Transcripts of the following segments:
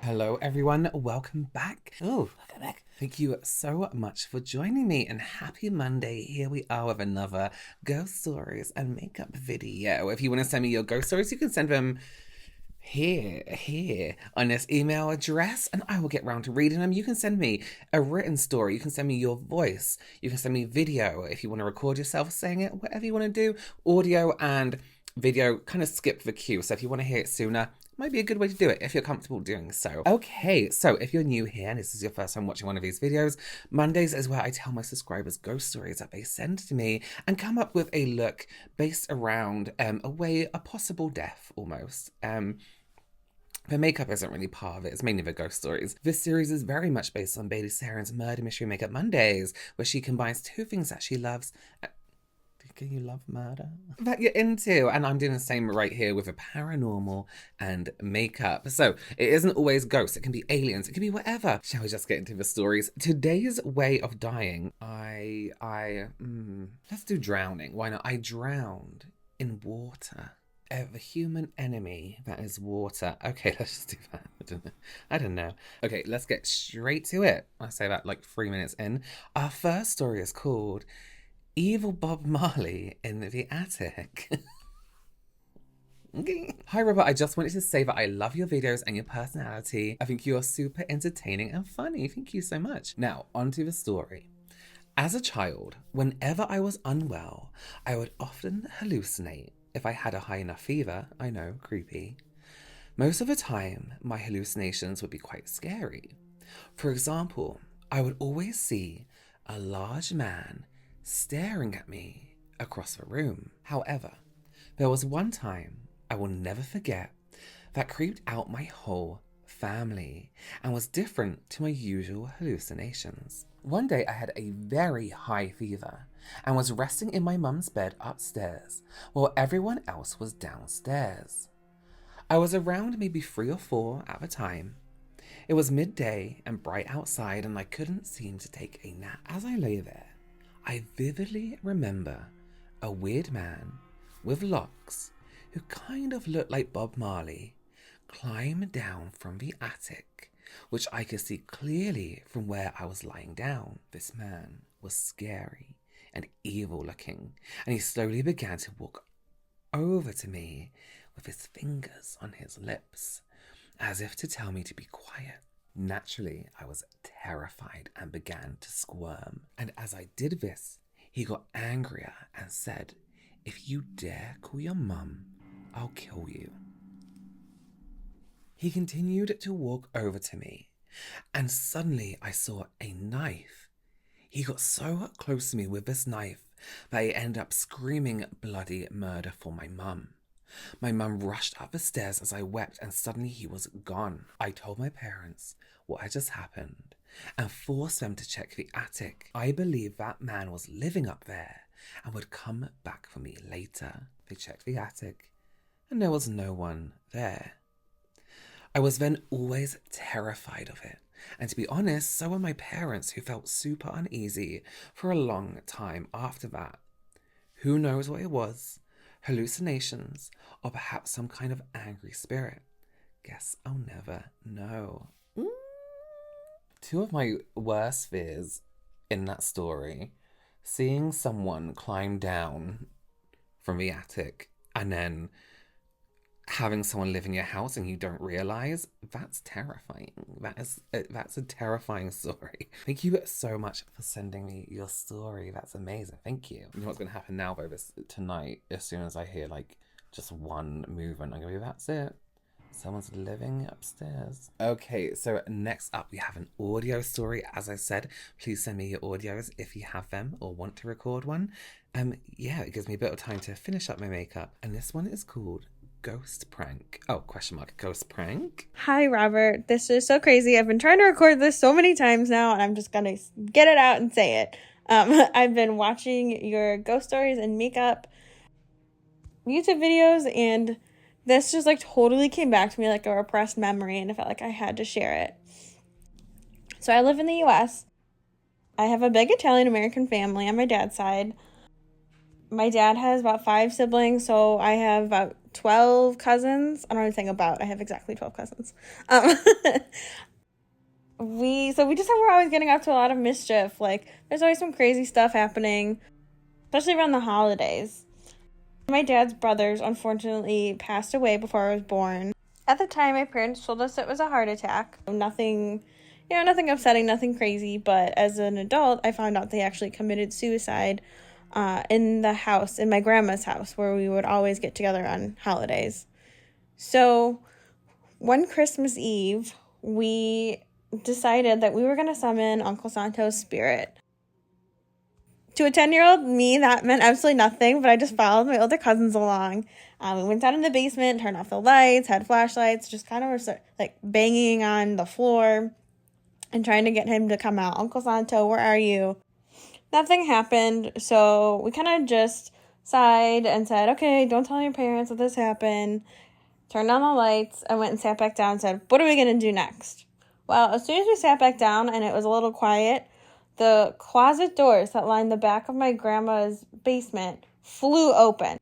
Hello everyone, welcome back. Thank you so much for joining me and happy Monday. Here we are with another ghost stories and makeup video. If you want to send me your ghost stories, you can send them here on this email address and I will get round to reading them. You can send me a written story, you can send me your voice, you can send me video if you want to record yourself saying it, whatever you want to do. Audio and video kind of skip the queue, so if you want to hear it sooner, might be a good way to do it if you're comfortable doing so. Okay, so if you're new here and this is your first time watching one of these videos, Mondays is where I tell my subscribers ghost stories that they send to me and come up with a look based around a possible death almost. The makeup isn't really part of it, it's mainly the ghost stories. This series is very much based on Bailey Sarian's Murder Mystery Makeup Mondays, where she combines two things that she loves. Can you love murder? That you're into. And I'm doing the same right here with a paranormal and makeup. So it isn't always ghosts. It can be aliens. It can be whatever. Shall we just get into the stories? Today's way of dying. Let's do drowning. Why not? I drowned in water. The human enemy that is water. Okay, let's just do that. I don't know. Okay, let's get straight to it. I say that like 3 minutes in. Our first story is called Evil Bob Marley in the Attic. Hi Robert, I just wanted to say that I love your videos and your personality. I think you are super entertaining and funny. Thank you so much. Now, on to the story. As a child, whenever I was unwell, I would often hallucinate. If I had a high enough fever, I know, creepy. Most of the time, my hallucinations would be quite scary. For example, I would always see a large man staring at me across the room. However, there was one time I will never forget that creeped out my whole family and was different to my usual hallucinations. One day I had a very high fever and was resting in my mum's bed upstairs while everyone else was downstairs. I was around maybe 3 or 4 at the time. It was midday and bright outside and I couldn't seem to take a nap. As I lay there, I vividly remember a weird man with locks who kind of looked like Bob Marley climb down from the attic, which I could see clearly from where I was lying down. This man was scary and evil looking, and he slowly began to walk over to me with his fingers on his lips, as if to tell me to be quiet. Naturally, I was terrified and began to squirm. And as I did this, he got angrier and said, "If you dare call your mum, I'll kill you." He continued to walk over to me, and suddenly I saw a knife. He got so close to me with this knife that he ended up screaming bloody murder for my mum. My mum rushed up the stairs as I wept and suddenly he was gone. I told my parents what had just happened and forced them to check the attic. I believe that man was living up there and would come back for me later. They checked the attic and there was no one there. I was then always terrified of it. And to be honest, so were my parents, who felt super uneasy for a long time after that. Who knows what it was? Hallucinations, or perhaps some kind of angry spirit. Guess I'll never know. Two of my worst fears in that story, seeing someone climb down from the attic and then having someone live in your house and you don't realize, that's terrifying. That's a terrifying story. Thank you so much for sending me your story. That's amazing. Thank you. You know what's going to happen now though, tonight, as soon as I hear like just one movement, I'm going to be, that's it. Someone's living upstairs. Okay, so next up we have an audio story. As I said, please send me your audios if you have them or want to record one. Yeah, it gives me a bit of time to finish up my makeup. And this one is called Ghost Prank. Oh, question mark, Ghost Prank. Hi, Robert. This is so crazy. I've been trying to record this so many times now, and I'm just going to get it out and say it. I've been watching your ghost stories and makeup YouTube videos, and this just like totally came back to me like a repressed memory, and I felt like I had to share it. So I live in the U.S. I have a big Italian-American family on my dad's side. My dad has about 5 siblings, so I have about 12 cousins. I don't even think about. I have exactly 12 cousins. Um, we're always getting up to a lot of mischief. Like, there's always some crazy stuff happening, especially around the holidays. My dad's brothers unfortunately passed away before I was born. At the time, my parents told us it was a heart attack. Nothing, nothing upsetting, nothing crazy. But as an adult, I found out they actually committed suicide in the house, in my grandma's house, where we would always get together on holidays. So one Christmas Eve, we decided that we were going to summon Uncle Santo's spirit. To a 10-year-old me, that meant absolutely nothing, but I just followed my older cousins along. We went down in the basement, turned off the lights, had flashlights, just kind of were like banging on the floor and trying to get him to come out. Uncle Santo, where are you? Nothing happened, so we kind of just sighed and said, okay, don't tell your parents that this happened. Turned on the lights and went and sat back down and said, what are we going to do next? Well, as soon as we sat back down and it was a little quiet, the closet doors that lined the back of my grandma's basement flew open.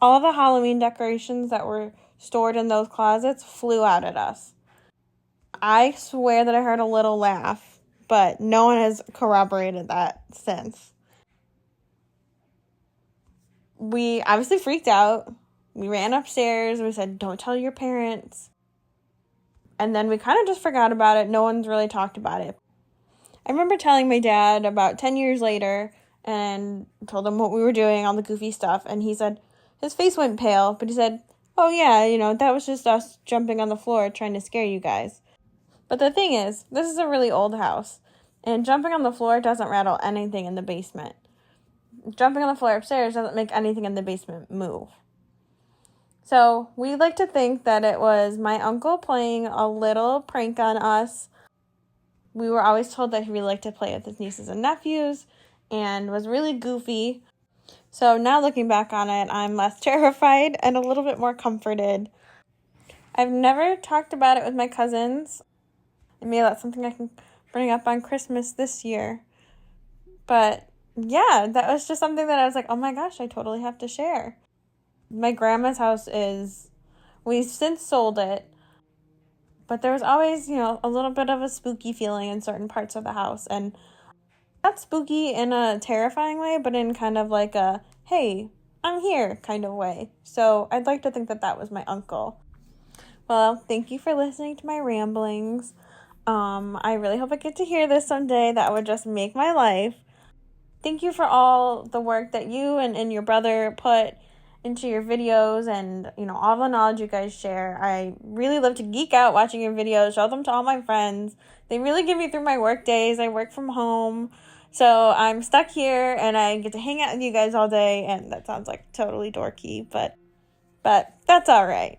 All the Halloween decorations that were stored in those closets flew out at us. I swear that I heard a little laugh, but no one has corroborated that since. We obviously freaked out. We ran upstairs. We said, don't tell your parents. And then we kind of just forgot about it. No one's really talked about it. I remember telling my dad about 10 years later and told him what we were doing, all the goofy stuff. And he said, his face went pale, but he said, oh yeah, that was just us jumping on the floor trying to scare you guys. But the thing is, this is a really old house. And jumping on the floor doesn't rattle anything in the basement. Jumping on the floor upstairs doesn't make anything in the basement move. So we like to think that it was my uncle playing a little prank on us. We were always told that he really liked to play with his nieces and nephews and was really goofy. So now looking back on it, I'm less terrified and a little bit more comforted. I've never talked about it with my cousins. Maybe that's something I can bring up on Christmas this year. But yeah, that was just something that I was like, oh my gosh, I totally have to share. My grandma's house we've since sold it. But there was always, a little bit of a spooky feeling in certain parts of the house. And not spooky in a terrifying way, but in kind of like a, hey, I'm here kind of way. So I'd like to think that that was my uncle. Well, thank you for listening to my ramblings. I really hope I get to hear this someday. That would just make my life. Thank you for all the work that you and your brother put into your videos and, all the knowledge you guys share. I really love to geek out watching your videos, show them to all my friends. They really get me through my work days. I work from home, so I'm stuck here and I get to hang out with you guys all day, and that sounds like totally dorky, but that's all right.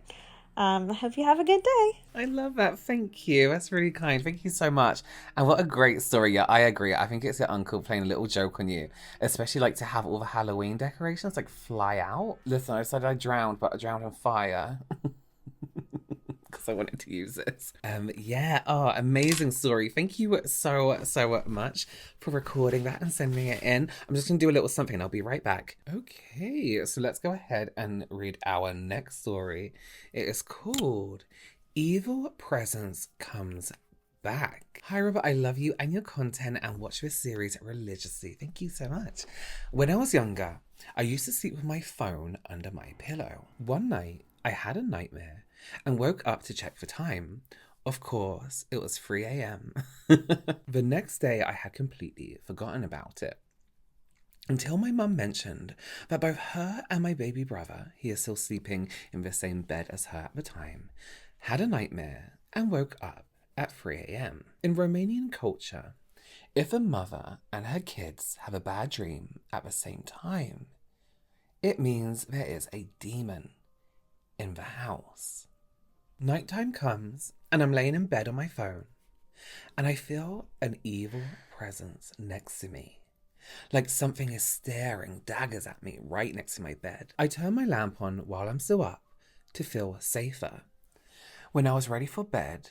I hope you have a good day. I love that. Thank you. That's really kind. Thank you so much. And what a great story. Yeah, I agree. I think it's your uncle playing a little joke on you, especially like to have all the Halloween decorations like fly out. Listen, I said I drowned, but I drowned in fire. Because I wanted to use this. Yeah. Oh, amazing story. Thank you so much for recording that and sending it in. I'm just going to do a little something and I'll be right back. Okay, so let's go ahead and read our next story. It is called Evil Presence Comes Back. Hi Robert, I love you and your content and watch this series religiously. Thank you so much. When I was younger, I used to sleep with my phone under my pillow. One night, I had a nightmare and woke up to check the time. Of course, it was 3 a.m. The next day, I had completely forgotten about it. Until my mum mentioned that both her and my baby brother, he is still sleeping in the same bed as her at the time, had a nightmare and woke up at 3 a.m. In Romanian culture, if a mother and her kids have a bad dream at the same time, it means there is a demon in the house. Nighttime comes and I'm laying in bed on my phone and I feel an evil presence next to me. Like something is staring daggers at me right next to my bed. I turn my lamp on while I'm still up to feel safer. When I was ready for bed,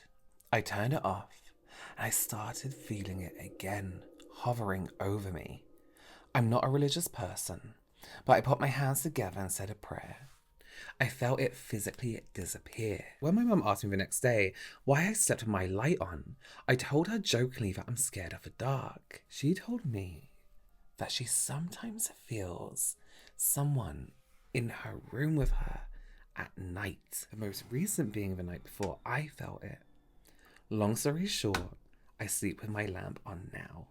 I turned it off and I started feeling it again, hovering over me. I'm not a religious person, but I put my hands together and said a prayer. I felt it physically disappear. When my mum asked me the next day why I slept with my light on, I told her jokingly that I'm scared of the dark. She told me that she sometimes feels someone in her room with her at night. The most recent being the night before I felt it. Long story short, I sleep with my lamp on now.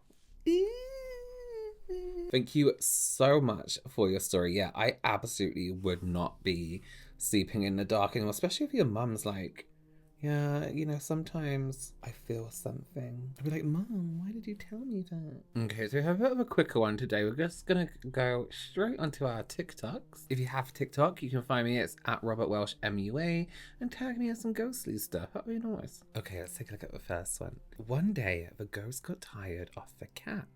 Thank you so much for your story. Yeah, I absolutely would not be sleeping in the dark anymore, especially if your mum's like, yeah, you know, sometimes I feel something. I'd be like, Mum, why did you tell me that? Okay, so we have a bit of a quicker one today. We're just gonna go straight onto our TikToks. If you have TikTok, you can find me. It's at Robert Welsh MUA, and tag me in some ghostly stuff. That'd be nice. Okay, let's take a look at the first one. One day, the ghost got tired of the cat.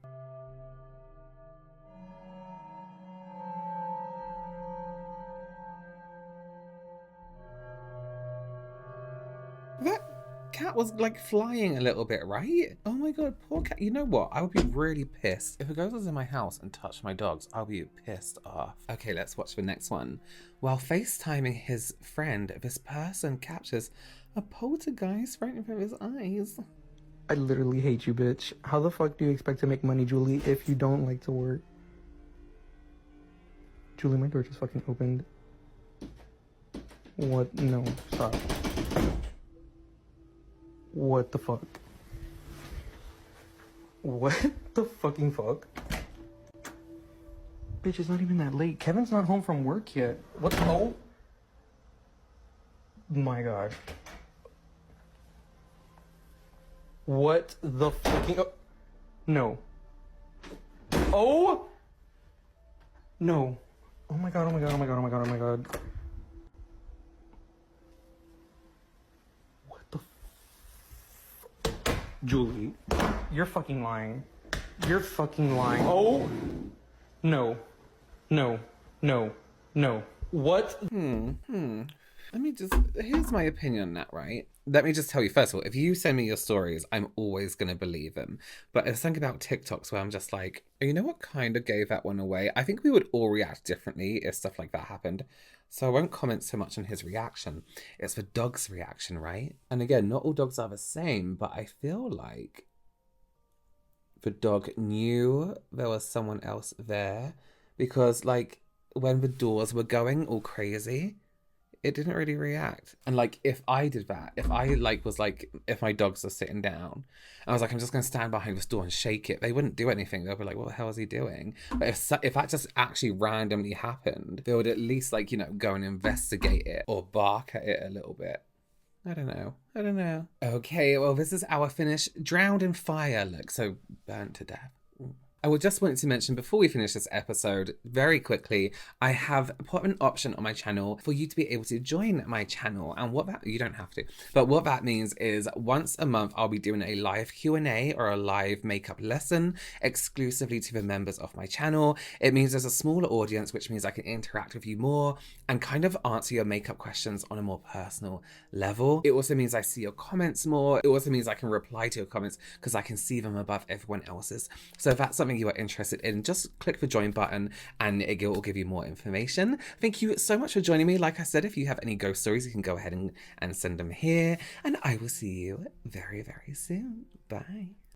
That cat was like flying a little bit, right? Oh my god, poor cat. You know what? I would be really pissed. If a ghost was in my house and touched my dogs, I'll be pissed off. Okay, let's watch the next one. While FaceTiming his friend, this person captures a poltergeist right in front of his eyes. I literally hate you, bitch. How the fuck do you expect to make money, Julie, if you don't like to work? Julie, my door just fucking opened. What? No, stop. What the fuck? What the fucking fuck? Bitch, it's not even that late. Kevin's not home from work yet. What the hell? My god. What the fucking... Oh. No. Oh! No. Oh my god, oh my god, oh my god, oh my god, oh my god. What the Julie, you're fucking lying. You're fucking lying. Oh! No. No. No. No. What? Let me just, here's my opinion on that, right? Let me just tell you, first of all, if you send me your stories, I'm always going to believe them. But there's something about TikToks where I'm just like, you know what kind of gave that one away? I think we would all react differently if stuff like that happened. So I won't comment so much on his reaction. It's the dog's reaction, right? And again, not all dogs are the same, but I feel like the dog knew there was someone else there because, like, when the doors were going all crazy, it didn't really react. And like, if I did that, if I if my dogs are sitting down, I was like, I'm just going to stand behind this door and shake it, they wouldn't do anything. They'll be like, what the hell is he doing? But if that just actually randomly happened, they would at least, like, you know, go and investigate it or bark at it a little bit. I don't know. Okay, well, this is our finished drowned in fire look, so burnt to death. I would just want to mention before we finish this episode, very quickly, I have put an option on my channel for you to be able to join my channel. And what that, you don't have to, but what that means is once a month, I'll be doing a live Q&A or a live makeup lesson exclusively to the members of my channel. It means there's a smaller audience, which means I can interact with you more and kind of answer your makeup questions on a more personal level. It also means I see your comments more. It also means I can reply to your comments because I can see them above everyone else's. So if that's something you are interested in, just click the join button and it will give you more information. Thank you so much for joining me. Like I said, if you have any ghost stories, you can go ahead and send them here. And I will see you very, very soon. Bye.